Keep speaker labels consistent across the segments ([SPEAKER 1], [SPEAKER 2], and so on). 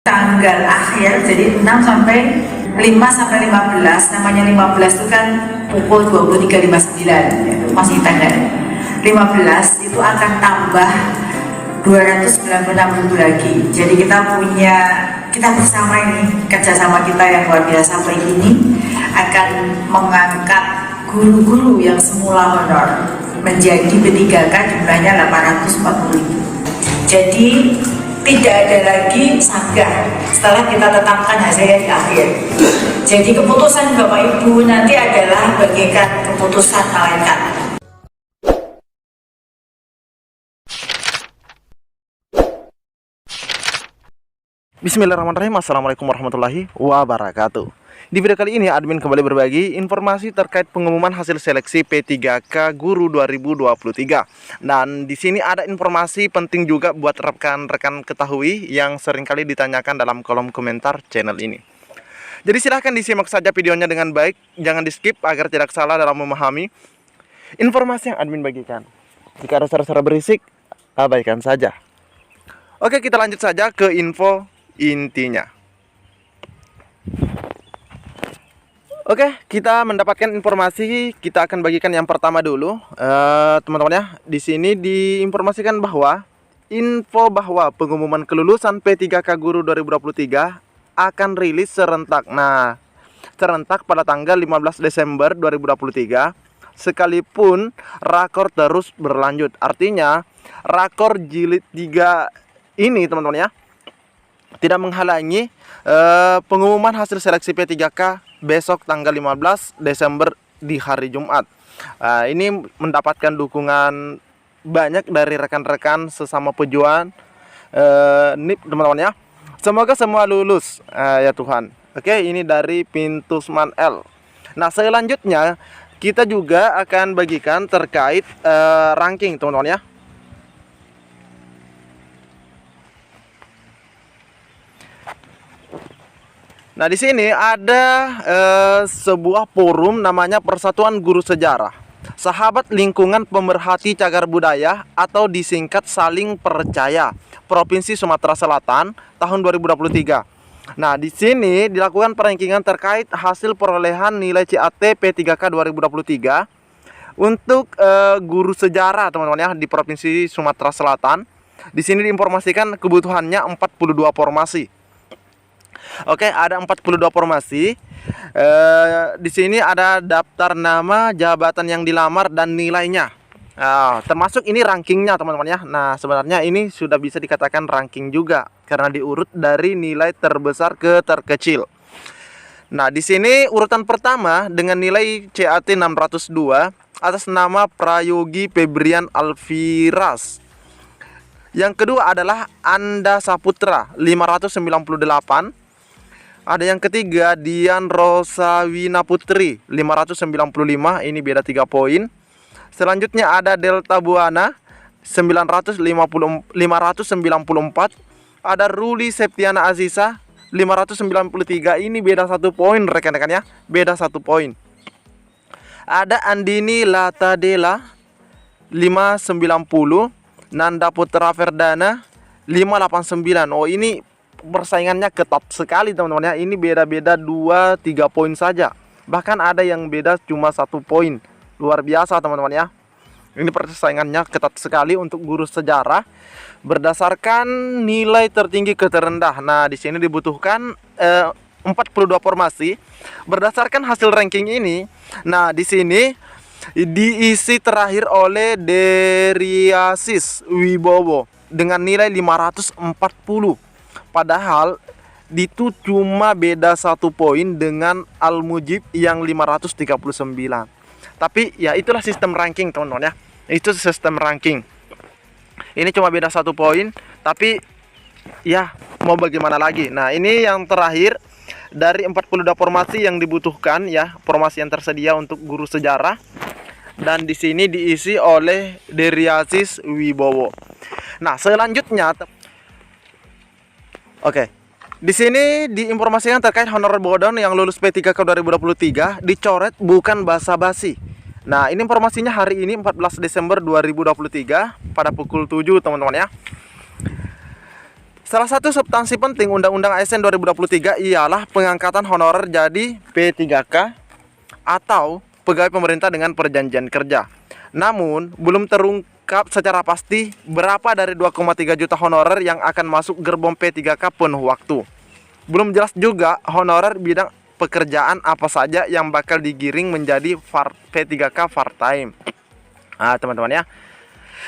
[SPEAKER 1] tanggal akhir, jadi 6 sampai 5 sampai 15. Namanya 15 itu kan pukul 23.59 ya, masih tanggal 15 itu akan tambah 296 ribu lagi. Jadi kita bersama ini, kerjasama kita yang luar biasa baik ini akan mengangkat guru-guru yang semula honor menjadi P3K, jumlahnya 840 ribu. Jadi tidak ada lagi sanggah setelah kita tetapkan hasilnya di akhir. Jadi keputusan Bapak Ibu nanti adalah bagaikan keputusan malaikat.
[SPEAKER 2] Bismillahirrahmanirrahim. Assalamualaikum warahmatullahi wabarakatuh. Di video kali ini admin kembali berbagi informasi terkait pengumuman hasil seleksi P3K Guru 2023. Dan di sini ada informasi penting juga buat rekan-rekan ketahui yang seringkali ditanyakan dalam kolom komentar channel ini. Jadi silahkan disimak saja videonya dengan baik, jangan di skip agar tidak salah dalam memahami informasi yang admin bagikan. Jika ada suara-suara berisik, abaikan saja. Oke, kita lanjut saja ke info intinya. Oke, kita mendapatkan informasi, kita akan bagikan yang pertama dulu, teman-teman ya. Di sini diinformasikan bahwa pengumuman kelulusan P3K Guru 2023 akan rilis serentak. Nah, serentak pada tanggal 15 Desember 2023, sekalipun rakor terus berlanjut. Artinya, rakor jilid 3 ini, teman-teman ya, tidak menghalangi pengumuman hasil seleksi P3K besok tanggal 15 Desember di hari Jumat. Ini mendapatkan dukungan banyak dari rekan-rekan sesama pejuang NIP, teman-teman ya. Semoga semua lulus ya Tuhan. Oke, ini dari Pintusman L. Nah, selanjutnya kita juga akan bagikan terkait ranking, teman-teman ya. Nah, di sini ada sebuah forum namanya Persatuan Guru Sejarah, Sahabat Lingkungan Pemerhati Cagar Budaya atau disingkat Saling Percaya, Provinsi Sumatera Selatan tahun 2023. Nah, di sini dilakukan perankingan terkait hasil perolehan nilai CAT P3K 2023 untuk guru sejarah, teman-teman ya, di Provinsi Sumatera Selatan. Di sini diinformasikan kebutuhannya 42 formasi. Oke, ada 42 formasi. Di sini ada daftar nama, jabatan yang dilamar, dan nilainya. Termasuk ini rankingnya, teman-teman ya. Nah, sebenarnya ini sudah bisa dikatakan ranking juga karena diurut dari nilai terbesar ke terkecil. Nah, di sini urutan pertama dengan nilai CAT 602 atas nama Prayogi Febrian Alfiras. Yang kedua adalah Anda Saputra 598. Ada yang ketiga Dian Rosawina Putri 595, ini beda 3 poin. Selanjutnya ada Delta Buana 594. Ada Ruli Septiana Aziza 593, ini beda 1 poin rekan-rekan ya, beda 1 poin. Ada Andini Latadela 590, Nanda Putra Verdana 589. Oh, ini persaingannya ketat sekali, teman-teman ya. Ini beda-beda 2-3 poin saja. Bahkan ada yang beda cuma 1 poin. Luar biasa, teman-teman ya. Ini persaingannya ketat sekali untuk guru sejarah berdasarkan nilai tertinggi ke terendah. Nah, di sini dibutuhkan 42 formasi berdasarkan hasil ranking ini. Nah, di sini diisi terakhir oleh Deriasis Wibowo dengan nilai 540. Padahal itu cuma beda 1 poin dengan Al-Mujib yang 539. Tapi ya itulah sistem ranking, teman-teman ya. Itu sistem ranking. Ini cuma beda 1 poin, tapi ya mau bagaimana lagi. Nah, ini yang terakhir dari 42 formasi yang dibutuhkan ya, formasi yang tersedia untuk guru sejarah. Dan di sini diisi oleh Deriasis Wibowo. Nah, selanjutnya oke. Di sini diinformasikan terkait honor bodon yang lulus P3K 2023 dicoret bukan basa-basi. Nah, ini informasinya hari ini 14 Desember 2023 pada pukul 7, teman-teman ya. Salah satu substansi penting Undang-Undang ASN 2023 ialah pengangkatan honorer jadi P3K atau pegawai pemerintah dengan perjanjian kerja. Namun, belum terungkap secara pasti berapa dari 2,3 juta honorer yang akan masuk gerbong P3K penuh waktu. Belum jelas juga honorer bidang pekerjaan apa saja yang bakal digiring menjadi P3K part-time. Nah, teman-teman ya.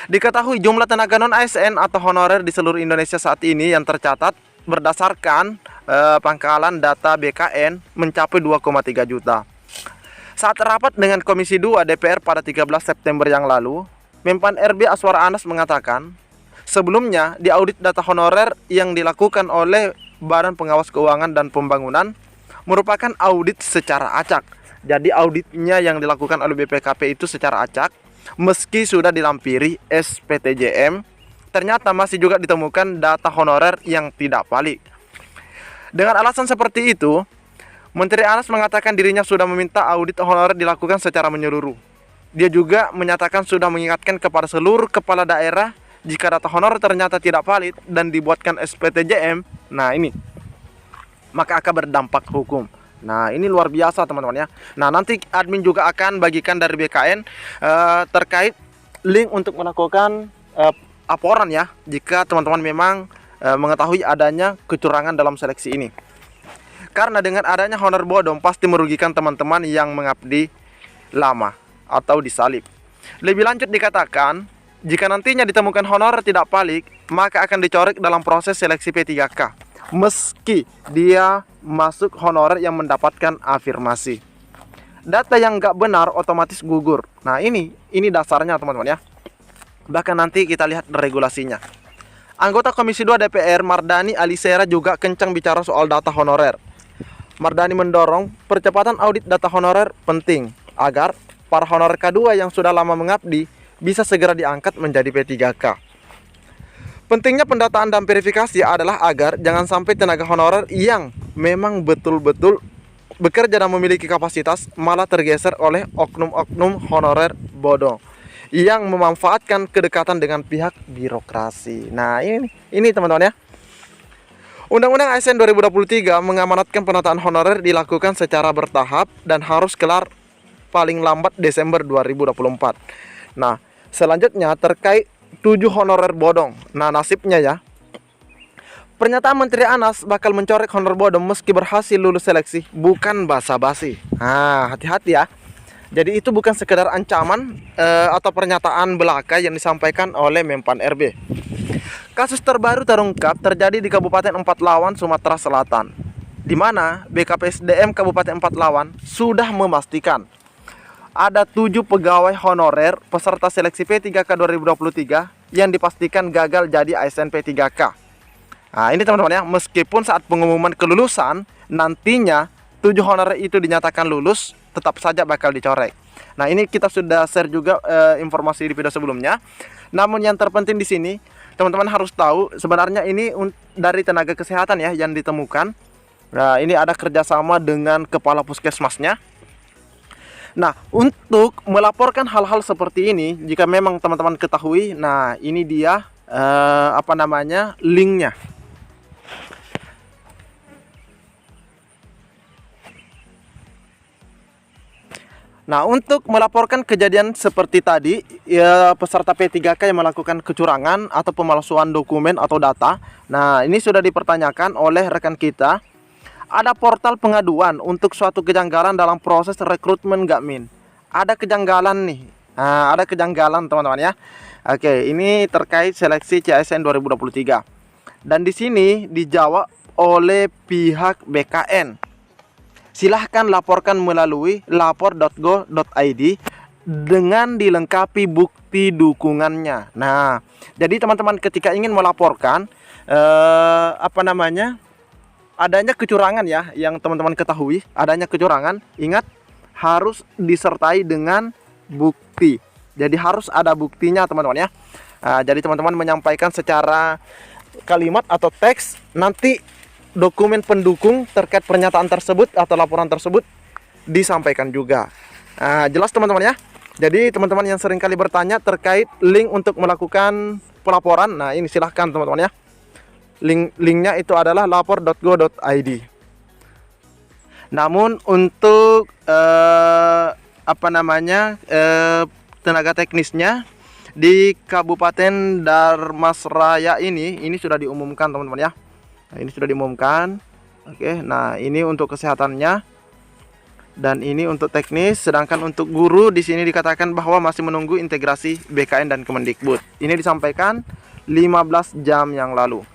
[SPEAKER 2] Diketahui jumlah tenaga non-ASN atau honorer di seluruh Indonesia saat ini yang tercatat berdasarkan pangkalan data BKN mencapai 2,3 juta. Saat rapat dengan Komisi 2 DPR pada 13 September yang lalu, Menpan RB Aswar Anas mengatakan, sebelumnya di audit data honorer yang dilakukan oleh Badan Pengawas Keuangan dan Pembangunan merupakan audit secara acak. Jadi auditnya yang dilakukan oleh BPKP itu secara acak. Meski sudah dilampiri SPTJM, ternyata masih juga ditemukan data honorer yang tidak valid. Dengan alasan seperti itu, Menteri Anas mengatakan dirinya sudah meminta audit honorer dilakukan secara menyeluruh. Dia juga menyatakan sudah mengingatkan kepada seluruh kepala daerah jika data honorer ternyata tidak valid dan dibuatkan SPTJM, maka akan berdampak hukum. Nah, ini luar biasa teman-teman ya. Nah, nanti admin juga akan bagikan dari BKN terkait link untuk melakukan laporan ya, jika teman-teman memang mengetahui adanya kecurangan dalam seleksi ini. Karena dengan adanya honor bodong pasti merugikan teman-teman yang mengabdi lama atau disalib. Lebih lanjut dikatakan, jika nantinya ditemukan honor tidak valid, maka akan dicoret dalam proses seleksi P3K. Meski dia masuk honorer yang mendapatkan afirmasi. Data yang nggak benar otomatis gugur. Nah ini dasarnya teman-teman ya. Bahkan nanti kita lihat regulasinya. Anggota Komisi 2 DPR Mardani Alisera juga kencang bicara soal data honorer. Mardani mendorong percepatan audit data honorer penting agar para honorer K2 yang sudah lama mengabdi bisa segera diangkat menjadi P3K. Pentingnya pendataan dan verifikasi adalah agar jangan sampai tenaga honorer yang memang betul-betul bekerja dan memiliki kapasitas malah tergeser oleh oknum-oknum honorer bodong yang memanfaatkan kedekatan dengan pihak birokrasi. Nah, ini teman-teman ya. Undang-Undang ASN 2023 mengamanatkan penataan honorer dilakukan secara bertahap dan harus kelar paling lambat Desember 2024. Nah, selanjutnya terkait 7 honorer bodong. Nah, nasibnya ya. Pernyataan Menteri Anas bakal mencoret honorer bodong meski berhasil lulus seleksi, bukan basa-basi. Nah, hati-hati ya. Jadi itu bukan sekedar ancaman atau pernyataan belaka yang disampaikan oleh Menpan RB. Kasus terbaru terungkap terjadi di Kabupaten Empat Lawan, Sumatera Selatan, di mana BKPSDM Kabupaten Empat Lawan sudah memastikan ada 7 pegawai honorer peserta seleksi P3K 2023 yang dipastikan gagal jadi ASN P3K. Nah, ini teman-teman ya, meskipun saat pengumuman kelulusan nantinya 7 honorer itu dinyatakan lulus, tetap saja bakal dicoret. Nah, ini kita sudah share juga informasi di video sebelumnya. Namun yang terpenting di sini, teman-teman harus tahu sebenarnya ini dari tenaga kesehatan ya yang ditemukan. Nah, ini ada kerjasama dengan kepala puskesmasnya. Nah, untuk melaporkan hal-hal seperti ini, jika memang teman-teman ketahui, nah ini dia linknya. Nah, untuk melaporkan kejadian seperti tadi, ya, peserta P3K yang melakukan kecurangan atau pemalsuan dokumen atau data, nah ini sudah dipertanyakan oleh rekan kita. Ada portal pengaduan untuk suatu kejanggalan dalam proses rekrutmen Gakmin. Ada kejanggalan nih. Nah, ada kejanggalan teman-teman ya. Oke, ini terkait seleksi CASN 2023. Dan di sini dijawab oleh pihak BKN. Silahkan laporkan melalui lapor.go.id dengan dilengkapi bukti dukungannya. Nah, jadi teman-teman ketika ingin melaporkan adanya kecurangan ya, yang teman-teman ketahui adanya kecurangan, ingat harus disertai dengan bukti. Jadi harus ada buktinya teman-teman ya. Nah, jadi teman-teman menyampaikan secara kalimat atau teks, nanti dokumen pendukung terkait pernyataan tersebut atau laporan tersebut disampaikan juga. Nah, jelas teman-teman ya. Jadi teman-teman yang sering kali bertanya terkait link untuk melakukan pelaporan, nah ini silahkan teman-teman ya. Linknya itu adalah lapor.go.id. Namun untuk tenaga teknisnya di Kabupaten Darmasraya ini sudah diumumkan, teman-teman ya. Nah, ini sudah diumumkan. Oke, nah ini untuk kesehatannya dan ini untuk teknis. Sedangkan untuk guru di sini dikatakan bahwa masih menunggu integrasi BKN dan Kemendikbud. Ini disampaikan 15 jam yang lalu.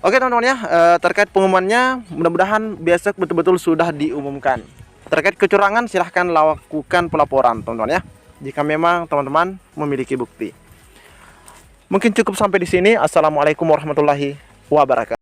[SPEAKER 2] Oke teman-teman ya, terkait pengumumannya mudah-mudahan besok betul-betul sudah diumumkan. Terkait kecurangan silahkan lakukan pelaporan teman-teman ya, jika memang teman-teman memiliki bukti. Mungkin cukup sampai di sini. Assalamualaikum warahmatullahi wabarakatuh.